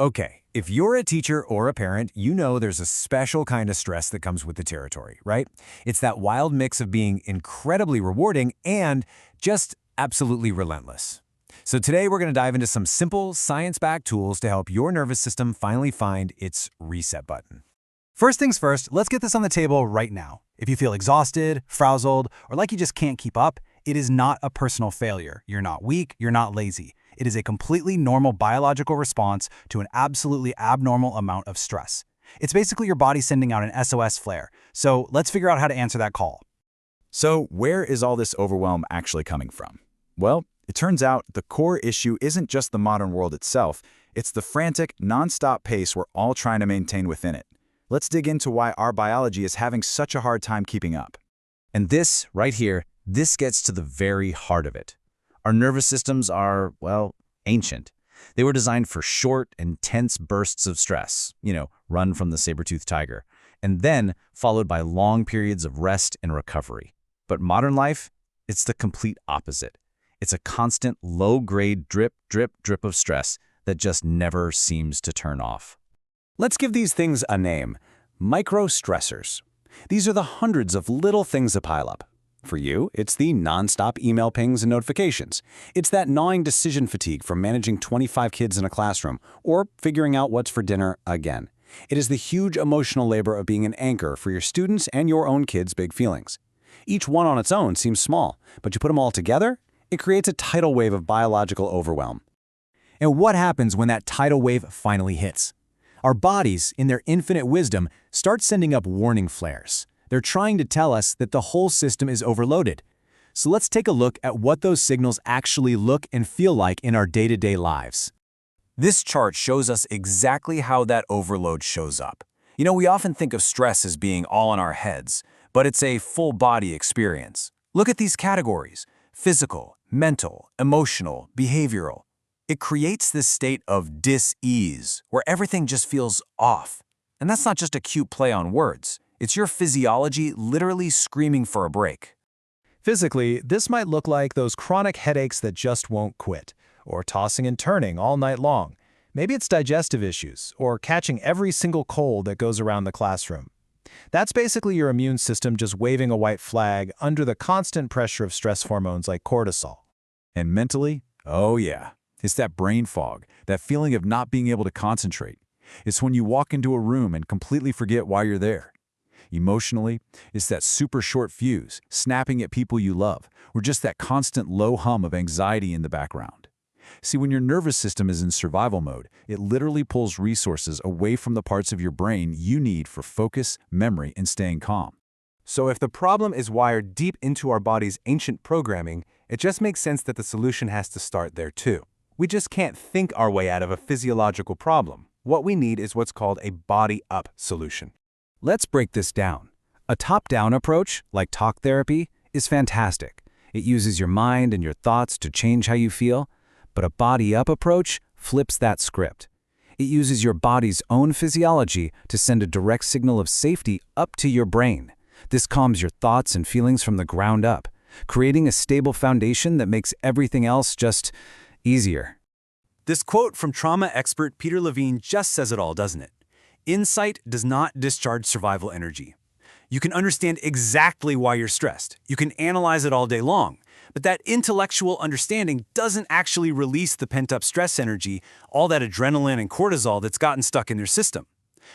Okay, if you're a teacher or a parent, you know there's a special kind of stress that comes with the territory, right? It's that wild mix of being incredibly rewarding and just absolutely relentless. So today we're going to dive into some simple, science-backed tools to help your nervous system finally find its reset button. First things first, let's get this on the table right now. If you feel exhausted, frazzled, or like you just can't keep up, it is not a personal failure. You're not weak, you're not lazy. It is a completely normal biological response to an absolutely abnormal amount of stress. It's basically your body sending out an SOS flare. So let's figure out how to answer that call. So where is all this overwhelm actually coming from? Well, it turns out the core issue isn't just the modern world itself, it's the frantic, non-stop pace we're all trying to maintain within it. Let's dig into why our biology is having such a hard time keeping up. And this, right here, this gets to the very heart of it. Our nervous systems are, well, ancient. They were designed for short, intense bursts of stress, run from the saber-toothed tiger, and then followed by long periods of rest and recovery. But modern life, it's the complete opposite. It's a constant, low-grade drip, drip, drip of stress that just never seems to turn off. Let's give these things a name: micro-stressors. These are the hundreds of little things that pile up. For you, it's the non-stop email pings and notifications. It's that gnawing decision fatigue from managing 25 kids in a classroom or figuring out what's for dinner again. It is the huge emotional labor of being an anchor for your students and your own kids' big feelings. Each one on its own seems small, but you put them all together, it creates a tidal wave of biological overwhelm. And what happens when that tidal wave finally hits? Our bodies, in their infinite wisdom, start sending up warning flares. They're trying to tell us that the whole system is overloaded. So let's take a look at what those signals actually look and feel like in our day-to-day lives. This chart shows us exactly how that overload shows up. We often think of stress as being all in our heads, but it's a full-body experience. Look at these categories: physical, mental, emotional, behavioral. It creates this state of dis-ease, where everything just feels off. And that's not just a cute play on words. It's your physiology literally screaming for a break. Physically, this might look like those chronic headaches that just won't quit, or tossing and turning all night long. Maybe it's digestive issues, or catching every single cold that goes around the classroom. That's basically your immune system just waving a white flag under the constant pressure of stress hormones like cortisol. And mentally, oh yeah, it's that brain fog, that feeling of not being able to concentrate. It's when you walk into a room and completely forget why you're there. Emotionally, it's that super short fuse, snapping at people you love, or just that constant low hum of anxiety in the background. See, when your nervous system is in survival mode, it literally pulls resources away from the parts of your brain you need for focus, memory, and staying calm. So if the problem is wired deep into our body's ancient programming, it just makes sense that the solution has to start there too. We just can't think our way out of a physiological problem. What we need is what's called a body-up solution. Let's break this down. A top-down approach, like talk therapy, is fantastic. It uses your mind and your thoughts to change how you feel. But a body-up approach flips that script. It uses your body's own physiology to send a direct signal of safety up to your brain. This calms your thoughts and feelings from the ground up, creating a stable foundation that makes everything else just easier. This quote from trauma expert Peter Levine just says it all, doesn't it? Insight does not discharge survival energy. You can understand exactly why you're stressed. You can analyze it all day long. But that intellectual understanding doesn't actually release the pent-up stress energy, all that adrenaline and cortisol that's gotten stuck in your system.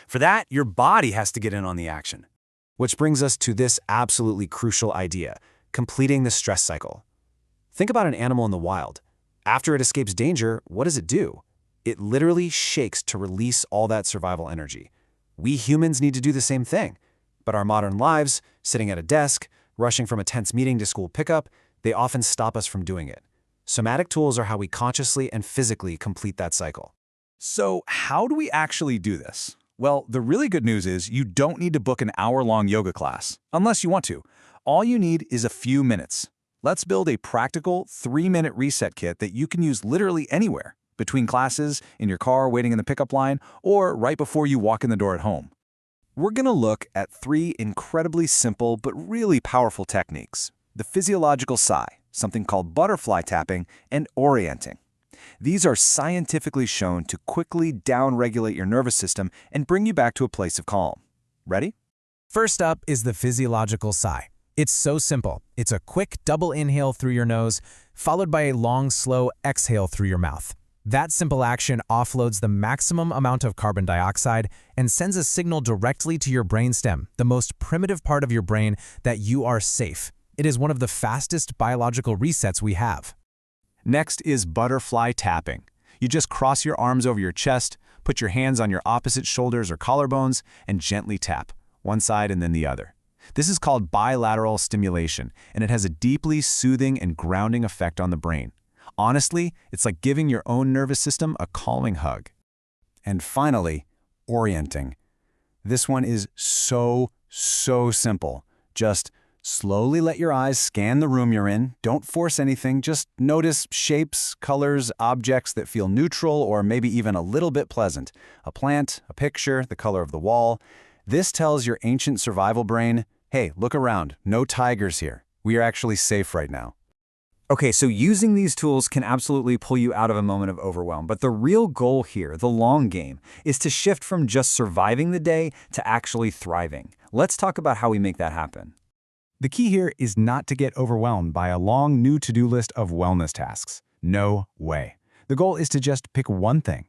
For that, your body has to get in on the action. Which brings us to this absolutely crucial idea: completing the stress cycle. Think about an animal in the wild. After it escapes danger, what does it do? It literally shakes to release all that survival energy. We humans need to do the same thing. But our modern lives, sitting at a desk, rushing from a tense meeting to school pickup, they often stop us from doing it. Somatic tools are how we consciously and physically complete that cycle. So how do we actually do this? Well, the really good news is you don't need to book an hour-long yoga class, unless you want to. All you need is a few minutes. Let's build a practical 3-minute reset kit that you can use literally anywhere, between classes, in your car waiting in the pickup line, or right before you walk in the door at home. We're going to look at 3 incredibly simple but really powerful techniques: the physiological sigh, something called butterfly tapping, and orienting. These are scientifically shown to quickly downregulate your nervous system and bring you back to a place of calm. Ready? First up is the physiological sigh. It's so simple. It's a quick double inhale through your nose, followed by a long, slow exhale through your mouth. That simple action offloads the maximum amount of carbon dioxide and sends a signal directly to your brainstem, the most primitive part of your brain, that you are safe. It is one of the fastest biological resets we have. Next is butterfly tapping. You just cross your arms over your chest, put your hands on your opposite shoulders or collarbones, and gently tap, one side and then the other. This is called bilateral stimulation, and it has a deeply soothing and grounding effect on the brain. Honestly, it's like giving your own nervous system a calming hug. And finally, orienting. This one is so simple. Just slowly let your eyes scan the room you're in. Don't force anything. Just notice shapes, colors, objects that feel neutral or maybe even a little bit pleasant. A plant, a picture, the color of the wall. This tells your ancient survival brain, hey, look around. No tigers here. We are actually safe right now. Okay, so using these tools can absolutely pull you out of a moment of overwhelm, but the real goal here, the long game, is to shift from just surviving the day to actually thriving. Let's talk about how we make that happen. The key here is not to get overwhelmed by a long new to-do list of wellness tasks. No way. The goal is to just pick one thing.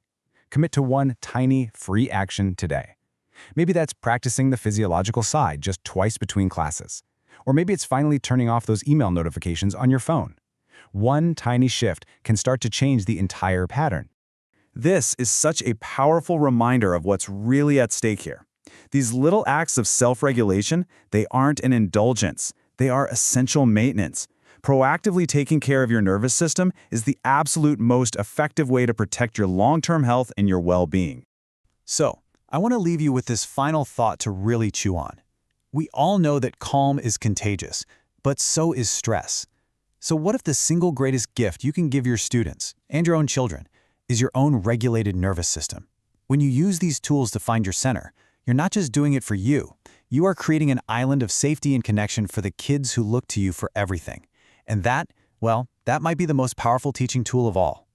Commit to one tiny, free action today. Maybe that's practicing the physiological side just twice between classes. Or maybe it's finally turning off those email notifications on your phone. One tiny shift can start to change the entire pattern. This is such a powerful reminder of what's really at stake here. These little acts of self-regulation, they aren't an indulgence. They are essential maintenance. Proactively taking care of your nervous system is the absolute most effective way to protect your long-term health and your well-being. So, I want to leave you with this final thought to really chew on. We all know that calm is contagious, but so is stress. So what if the single greatest gift you can give your students and your own children is your own regulated nervous system? When you use these tools to find your center, you're not just doing it for you. You are creating an island of safety and connection for the kids who look to you for everything. And that, well, that might be the most powerful teaching tool of all.